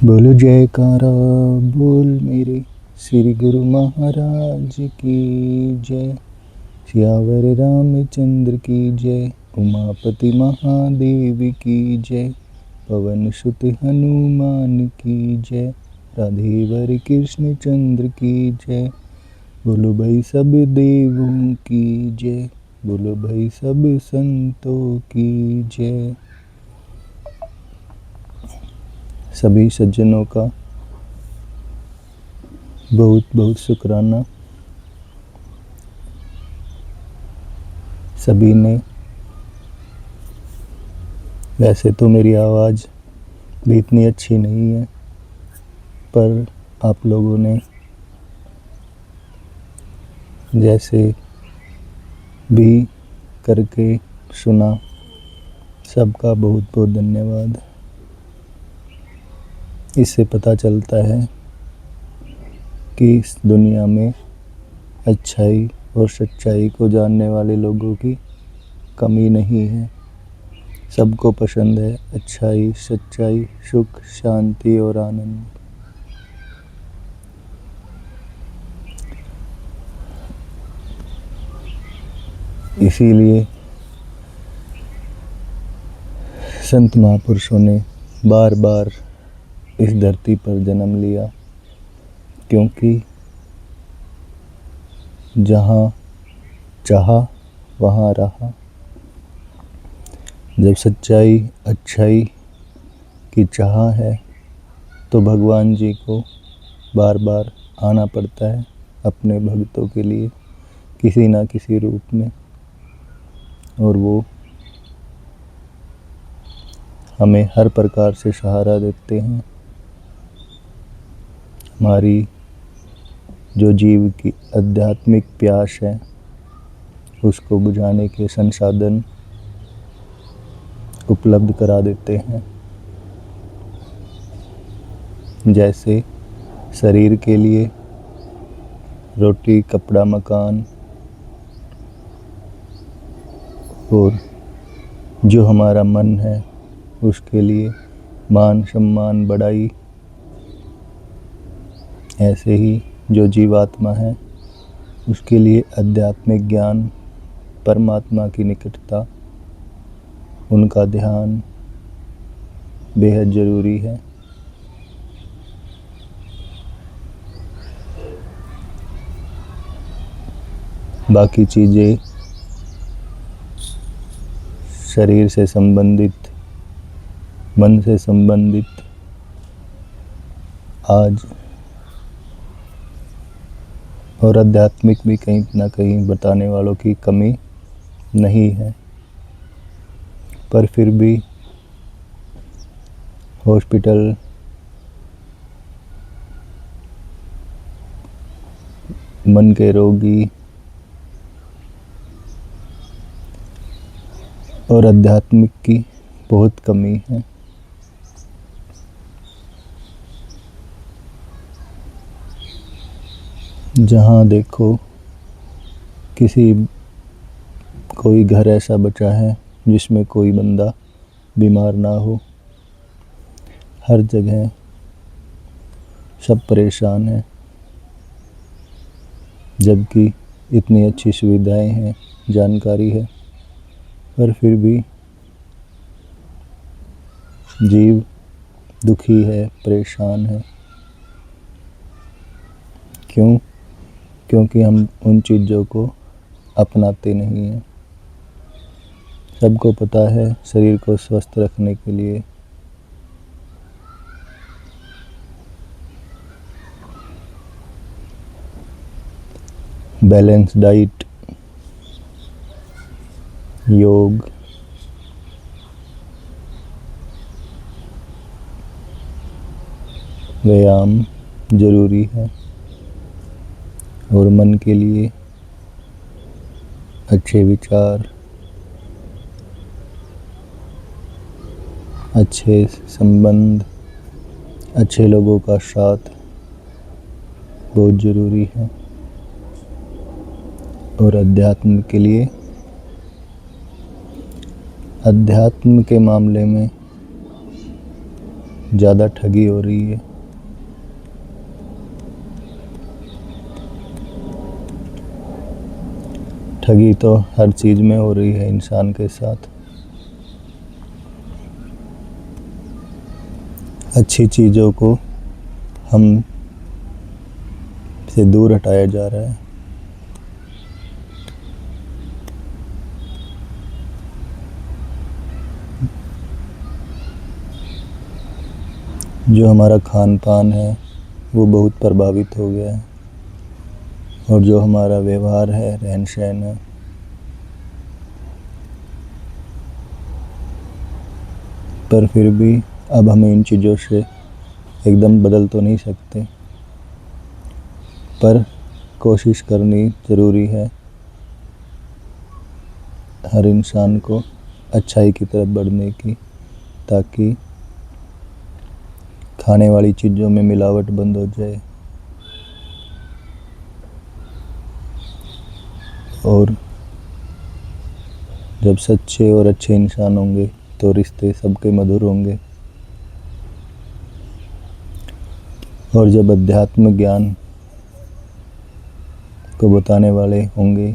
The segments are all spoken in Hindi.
बोलो जयकारा बोल मेरे श्री गुरु महाराज की जय। सियावर रामचंद्र की जय। उमापति महादेव की जय। पवन सुत हनुमान की जय। राधेवर कृष्ण चंद्र की जय। बोलो भाई सब देवों की जय। बोलो भाई सब संतों की जय। सभी सज्जनों का बहुत बहुत शुक्राना। सभी ने, वैसे तो मेरी आवाज़ भी इतनी अच्छी नहीं है, पर आप लोगों ने जैसे भी करके सुना, सबका बहुत बहुत धन्यवाद। इससे पता चलता है कि इस दुनिया में अच्छाई और सच्चाई को जानने वाले लोगों की कमी नहीं है। सबको पसंद है अच्छाई, सच्चाई, सुख, शांति और आनंद। इसीलिए संत महापुरुषों ने बार बार इस धरती पर जन्म लिया, क्योंकि जहाँ चाहा वहाँ रहा। जब सच्चाई अच्छाई की चाह है तो भगवान जी को बार बार आना पड़ता है अपने भक्तों के लिए किसी ना किसी रूप में, और वो हमें हर प्रकार से सहारा देते हैं। हमारी जो जीव की आध्यात्मिक प्यास है उसको बुझाने के संसाधन उपलब्ध करा देते हैं। जैसे शरीर के लिए रोटी, कपड़ा, मकान, और जो हमारा मन है उसके लिए मान, सम्मान, बड़ाई। ऐसे ही जो जीवात्मा है उसके लिए आध्यात्मिक ज्ञान, परमात्मा की निकटता, उनका ध्यान बेहद ज़रूरी है। बाकी चीज़ें शरीर से संबंधित, मन से संबंधित आज और आध्यात्मिक भी कहीं ना कहीं बताने वालों की कमी नहीं है, पर फिर भी हॉस्पिटल, मन के रोगी और आध्यात्मिक की बहुत कमी है। जहाँ देखो कोई घर ऐसा बचा है जिसमें कोई बंदा बीमार ना हो। हर जगह सब परेशान हैं, जबकि इतनी अच्छी सुविधाएं हैं, जानकारी है, पर फिर भी जीव दुखी है, परेशान है। क्यों? क्योंकि हम उन चीज़ों को अपनाते नहीं हैं। सबको पता है शरीर को स्वस्थ रखने के लिए बैलेंस डाइट, योग, व्यायाम जरूरी है, और मन के लिए अच्छे विचार, अच्छे संबंध, अच्छे लोगों का साथ बहुत ज़रूरी है। और अध्यात्म के लिए, अध्यात्म के मामले में ज़्यादा ठगी हो रही है। ठगी तो हर चीज़ में हो रही है इंसान के साथ। अच्छी चीज़ों को हम से दूर हटाया जा रहा है। जो हमारा खान पान है वो बहुत प्रभावित हो गया है, और जो हमारा व्यवहार है, रहन सहन है, पर फिर भी अब हमें इन चीज़ों से एकदम बदल तो नहीं सकते, पर कोशिश करनी ज़रूरी है हर इंसान को अच्छाई की तरफ बढ़ने की, ताकि खाने वाली चीज़ों में मिलावट बंद हो जाए और जब सच्चे और अच्छे इंसान होंगे तो रिश्ते सबके मधुर होंगे, और जब अध्यात्म ज्ञान को बताने वाले होंगे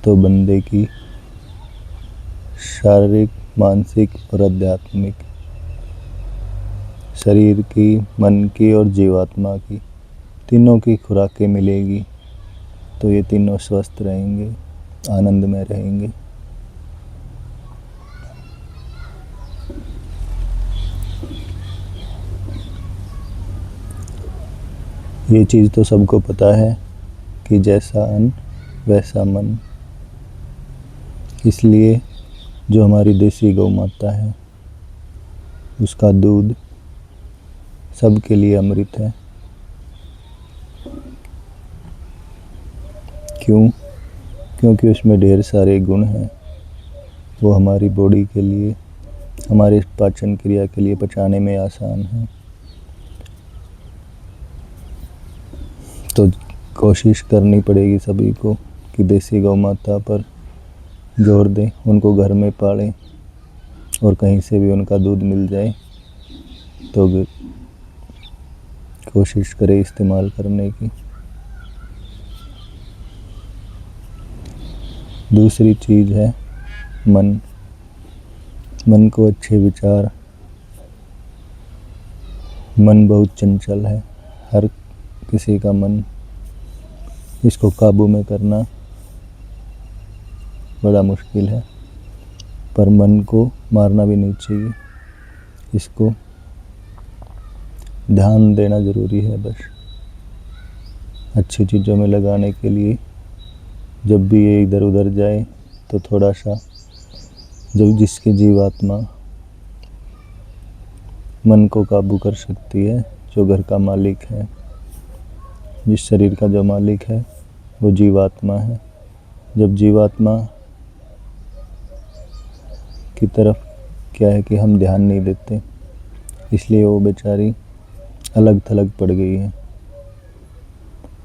तो बंदे की शारीरिक, मानसिक और आध्यात्मिक, शरीर की, मन की और जीवात्मा की, तीनों की खुराकें मिलेगी, तो ये तीनों स्वस्थ रहेंगे, आनंद में रहेंगे। ये चीज़ तो सबको पता है कि जैसा अन्न वैसा मन, इसलिए जो हमारी देसी गौ माता है उसका दूध सबके लिए अमृत है। क्यों? क्योंकि उसमें ढेर सारे गुण हैं। वो हमारी बॉडी के लिए, हमारे पाचन क्रिया के लिए पचाने में आसान है। तो कोशिश करनी पड़ेगी सभी को कि देसी गौ माता पर जोर दें, उनको घर में पालें, और कहीं से भी उनका दूध मिल जाए तो कोशिश करें इस्तेमाल करने की। दूसरी चीज़ है मन। मन को अच्छे विचार, मन बहुत चंचल है, हर किसी का मन, इसको काबू में करना बड़ा मुश्किल है, पर मन को मारना भी नहीं चाहिए, इसको ध्यान देना ज़रूरी है। बस अच्छी चीज़ों में लगाने के लिए जब भी ये इधर उधर जाए तो थोड़ा सा, जब जिसकी जीवात्मा मन को काबू कर सकती है, जो घर का मालिक है, जिस शरीर का जो मालिक है वो जीवात्मा है। जब जीवात्मा की तरफ क्या है कि हम ध्यान नहीं देते, इसलिए वो बेचारी अलग थलग पड़ गई है,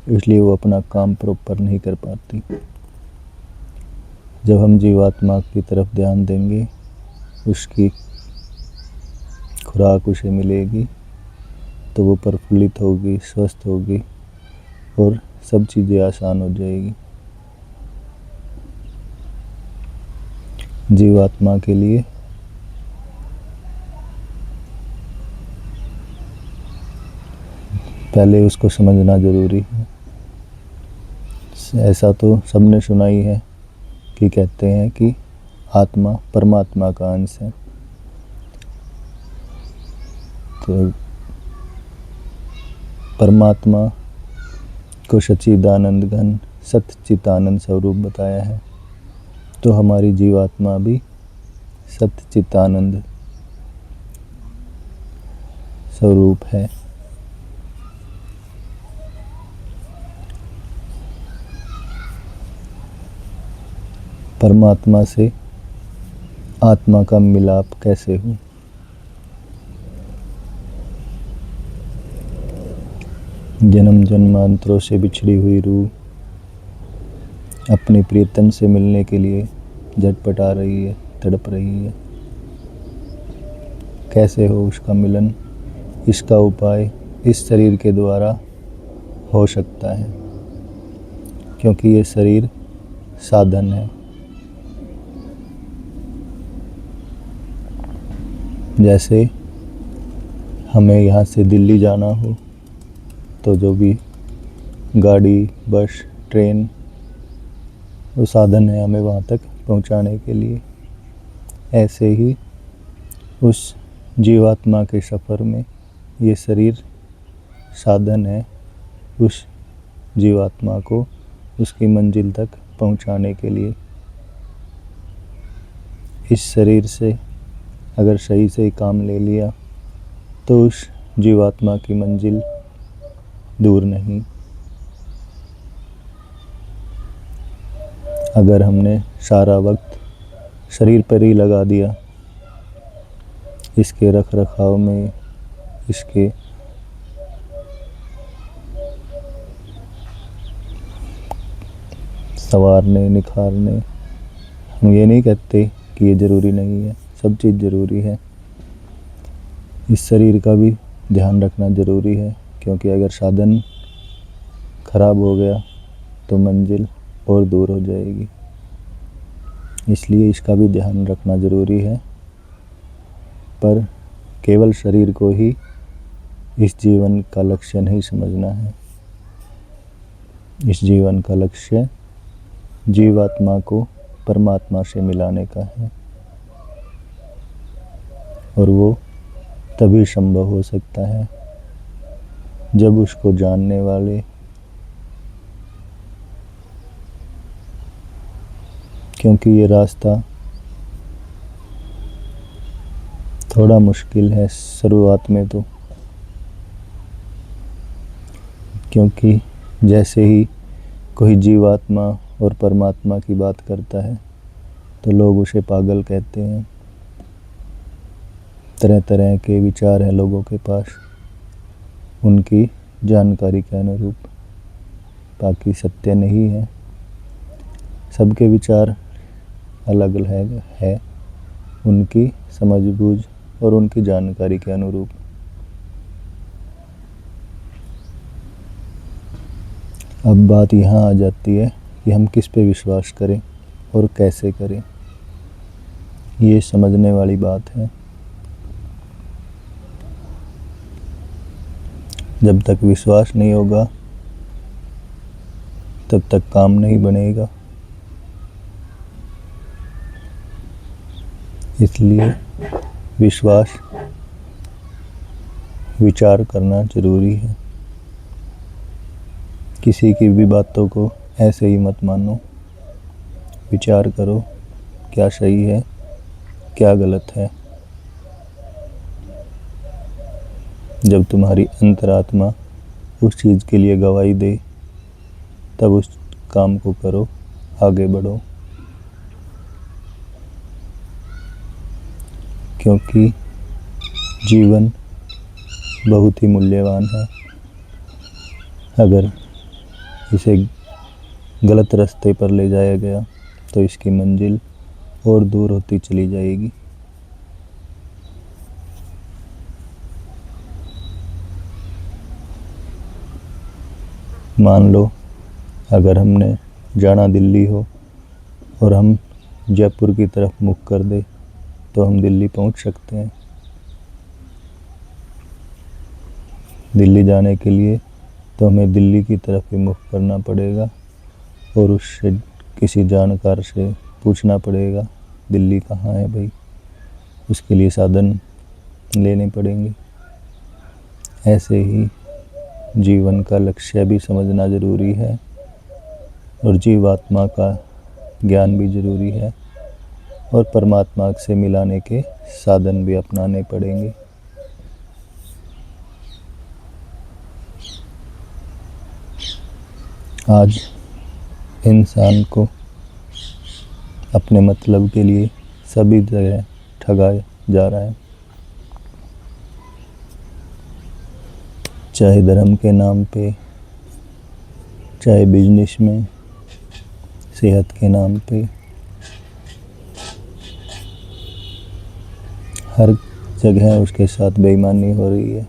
इसलिए वो अपना काम प्रॉपर नहीं कर पाती। जब हम जीवात्मा की तरफ ध्यान देंगे, उसकी खुराक उसे मिलेगी, तो वो प्रफुल्लित होगी, स्वस्थ होगी, और सब चीज़ें आसान हो जाएगी। जीवात्मा के लिए पहले उसको समझना ज़रूरी है। ऐसा तो सबने सुना ही है कि कहते हैं कि आत्मा परमात्मा का अंश है। तो परमात्मा को सच्चिदानंद घन सच्चिदानंद स्वरूप बताया है, तो हमारी जीवात्मा भी सच्चिदानंद स्वरूप है। परमात्मा से आत्मा का मिलाप कैसे हो? जन्म जन्मांतरों से बिछड़ी हुई रूह अपने प्रियतम से मिलने के लिए झटपटा रही है, तड़प रही है। कैसे हो उसका मिलन, इसका उपाय इस शरीर के द्वारा हो सकता है, क्योंकि ये शरीर साधन है। जैसे हमें यहाँ से दिल्ली जाना हो तो जो भी गाड़ी, बस, ट्रेन, वो साधन है हमें वहाँ तक पहुँचाने के लिए। ऐसे ही उस जीवात्मा के सफ़र में ये शरीर साधन है उस जीवात्मा को उसकी मंजिल तक पहुँचाने के लिए। इस शरीर से अगर सही से काम ले लिया तो उस जीवात्मा की मंजिल दूर नहीं। अगर हमने सारा वक्त शरीर पर ही लगा दिया, इसके रख रखाव में, इसके संवारने, निखारने, हम ये नहीं कहते कि ये ज़रूरी नहीं है, सब चीज़ ज़रूरी है। इस शरीर का भी ध्यान रखना ज़रूरी है, क्योंकि अगर साधन खराब हो गया तो मंजिल और दूर हो जाएगी। इसलिए इसका भी ध्यान रखना ज़रूरी है। पर केवल शरीर को ही इस जीवन का लक्ष्य नहीं समझना है। इस जीवन का लक्ष्य जीवात्मा को परमात्मा से मिलाने का है, और वो तभी संभव हो सकता है जब उसको जानने वाले, क्योंकि ये रास्ता थोड़ा मुश्किल है शुरुआत में तो, क्योंकि जैसे ही कोई जीवात्मा और परमात्मा की बात करता है तो लोग उसे पागल कहते हैं। तरह तरह के विचार हैं लोगों के पास उनकी जानकारी के अनुरूप, बाकी सत्य नहीं है। सबके विचार अलग अलग है, उनकी समझबूझ और उनकी जानकारी के अनुरूप। अब बात यहाँ आ जाती है कि हम किस पे विश्वास करें और कैसे करें, ये समझने वाली बात है। जब तक विश्वास नहीं होगा तब तक काम नहीं बनेगा। इसलिए विश्वास, विचार करना जरूरी है। किसी की भी बातों को ऐसे ही मत मानो, विचार करो क्या सही है क्या गलत है। जब तुम्हारी अंतरात्मा उस चीज़ के लिए गवाही दे तब उस काम को करो, आगे बढ़ो, क्योंकि जीवन बहुत ही मूल्यवान है। अगर इसे गलत रास्ते पर ले जाया गया तो इसकी मंजिल और दूर होती चली जाएगी। मान लो अगर हमने जाना दिल्ली हो और हम जयपुर की तरफ मुख कर दे तो हम दिल्ली पहुंच सकते हैं। दिल्ली जाने के लिए तो हमें दिल्ली की तरफ ही मुख करना पड़ेगा और उससे किसी जानकार से पूछना पड़ेगा दिल्ली कहाँ है भाई, उसके लिए साधन लेने पड़ेंगे। ऐसे ही जीवन का लक्ष्य भी समझना ज़रूरी है और जीवात्मा का ज्ञान भी ज़रूरी है और परमात्मा से मिलाने के साधन भी अपनाने पड़ेंगे। आज इंसान को अपने मतलब के लिए सभी जगह ठगाया जा रहा है, चाहे धर्म के नाम पे, चाहे बिजनेस में, सेहत के नाम पे, हर जगह उसके साथ बेईमानी हो रही है।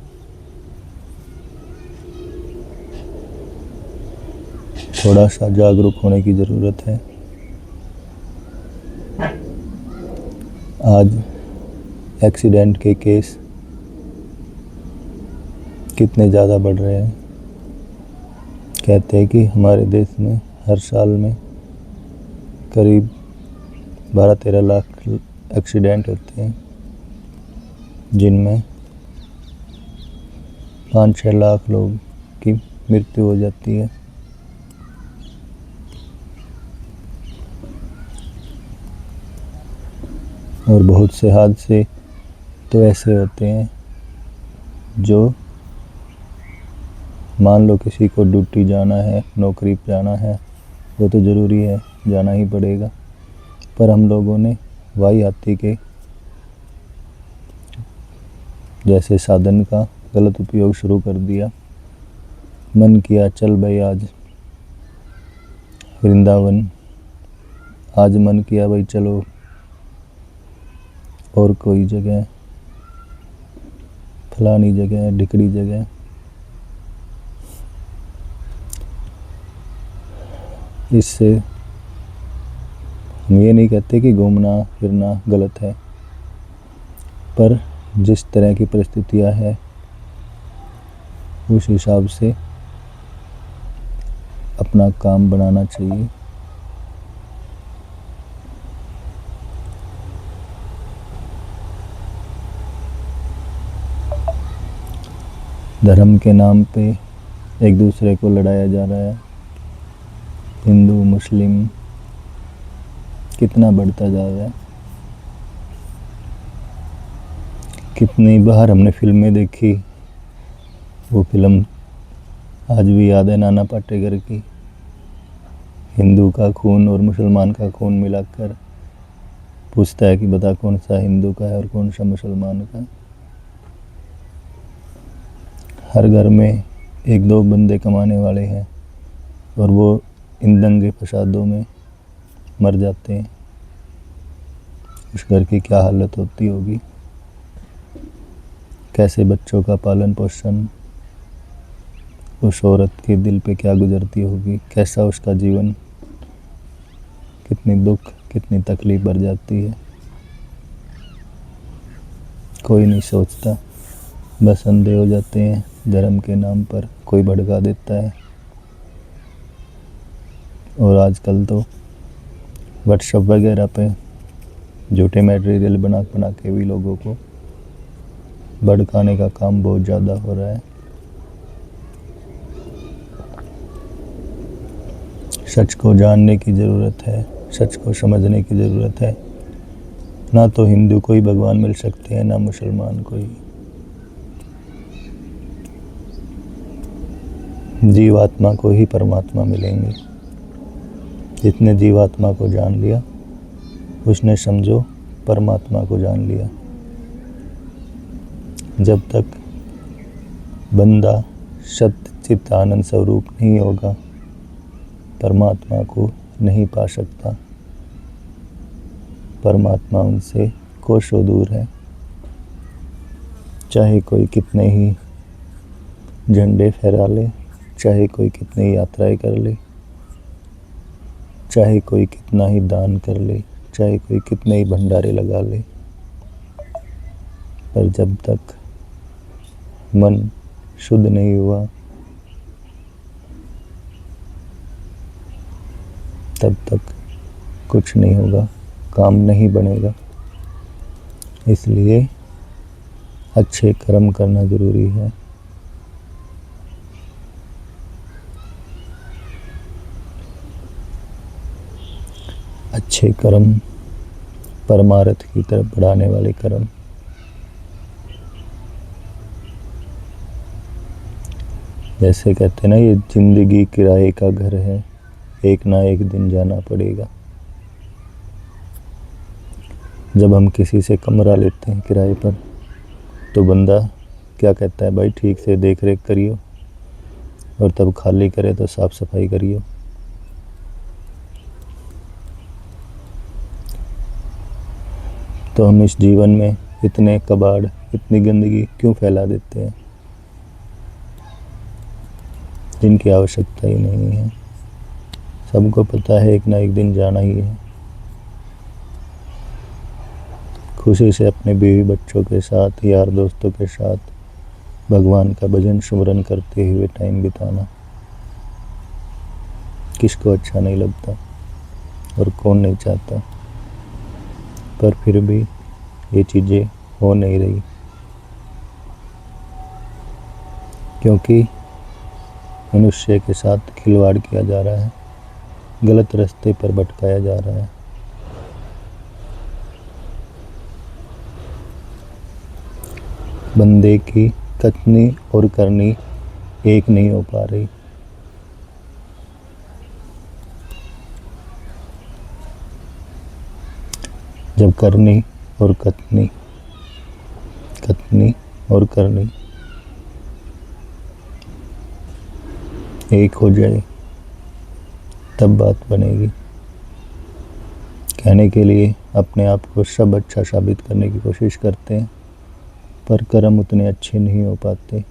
थोड़ा सा जागरूक होने की ज़रूरत है। आज एक्सीडेंट के केस कितने ज़्यादा बढ़ रहे हैं। कहते हैं कि हमारे देश में हर साल में करीब 12-13 लाख एक्सीडेंट होते हैं, जिनमें 5-6 लाख लोग की मृत्यु हो जाती है। और बहुत से हादसे तो ऐसे होते हैं जो, मान लो किसी को ड्यूटी जाना है, नौकरी पे जाना है, वो तो ज़रूरी है, जाना ही पड़ेगा, पर हम लोगों ने वायुयात्री के जैसे साधन का गलत उपयोग शुरू कर दिया। मन किया चल भाई आज वृंदावन, आज मन किया भाई चलो और कोई जगह, फलानी जगह, ढिकड़ी जगह। इससे हम ये नहीं कहते कि घूमना फिरना गलत है, पर जिस तरह की परिस्थितियां है उस हिसाब से अपना काम बनाना चाहिए। धर्म के नाम पे एक दूसरे को लड़ाया जा रहा है। हिंदू मुस्लिम कितना बढ़ता जा रहा है। कितनी बार हमने फिल्में देखी, वो फिल्म आज भी याद है, नाना पाटेकर की। हिंदू का खून और मुसलमान का खून मिलाकर पूछता है कि बता कौन सा हिंदू का है और कौन सा मुसलमान का। हर घर में 1-2 बंदे कमाने वाले हैं और वो इन दंगे फसादों में मर जाते हैं। उस घर की क्या हालत होती होगी, कैसे बच्चों का पालन पोषण, उस औरत के दिल पे क्या गुजरती होगी, कैसा उसका जीवन, कितनी दुख, कितनी तकलीफ बढ़ जाती है। कोई नहीं सोचता, बस अंधे हो जाते हैं। धर्म के नाम पर कोई भड़का देता है। और आजकल तो व्हाट्सएप वगैरह पे झूठे मटेरियल बना के भी लोगों को भड़काने का काम बहुत ज़्यादा हो रहा है। सच को जानने की ज़रूरत है, सच को समझने की ज़रूरत है। ना तो हिंदू को ही भगवान मिल सकते हैं, ना मुसलमान को ही। जीवात्मा को ही परमात्मा मिलेंगे। जितने जीवात्मा को जान लिया उसने समझो परमात्मा को जान लिया। जब तक बंदा सत्य चित्त आनंद स्वरूप नहीं होगा, परमात्मा को नहीं पा सकता। परमात्मा उनसे कोसों दूर है। चाहे कोई कितने ही झंडे फहरा ले, चाहे कोई कितनी यात्राएं कर ले, चाहे कोई कितना ही दान कर ले, चाहे कोई कितने ही भंडारे लगा ले, पर जब तक मन शुद्ध नहीं हुआ तब तक कुछ नहीं होगा, काम नहीं बनेगा। इसलिए अच्छे कर्म करना जरूरी है। अच्छे कर्म परमार्थ की तरफ बढ़ाने वाले कर्म। जैसे कहते हैं ना, ये जिंदगी किराए का घर है, एक ना एक दिन जाना पड़ेगा। जब हम किसी से कमरा लेते हैं किराए पर, तो बंदा क्या कहता है, भाई ठीक से देख रेख करियो, और तब खाली करे तो साफ सफाई करियो। तो हम इस जीवन में इतने कबाड़, इतनी गंदगी क्यों फैला देते हैं जिनकी आवश्यकता ही नहीं है। सबको पता है एक ना एक दिन जाना ही है। खुशी से अपने बीवी बच्चों के साथ, यार दोस्तों के साथ भगवान का भजन सुमरन करते हुए टाइम बिताना किसको अच्छा नहीं लगता और कौन नहीं चाहता। पर फिर भी ये चीज़ें हो नहीं रही, क्योंकि मनुष्य के साथ खिलवाड़ किया जा रहा है, गलत रास्ते पर भटकाया जा रहा है। बंदे की कथनी और करनी एक नहीं हो पा रही। जब करनी और कथनी और करनी एक हो जाए तब बात बनेगी। कहने के लिए अपने आप को सब अच्छा साबित करने की कोशिश करते हैं, पर कर्म उतने अच्छे नहीं हो पाते।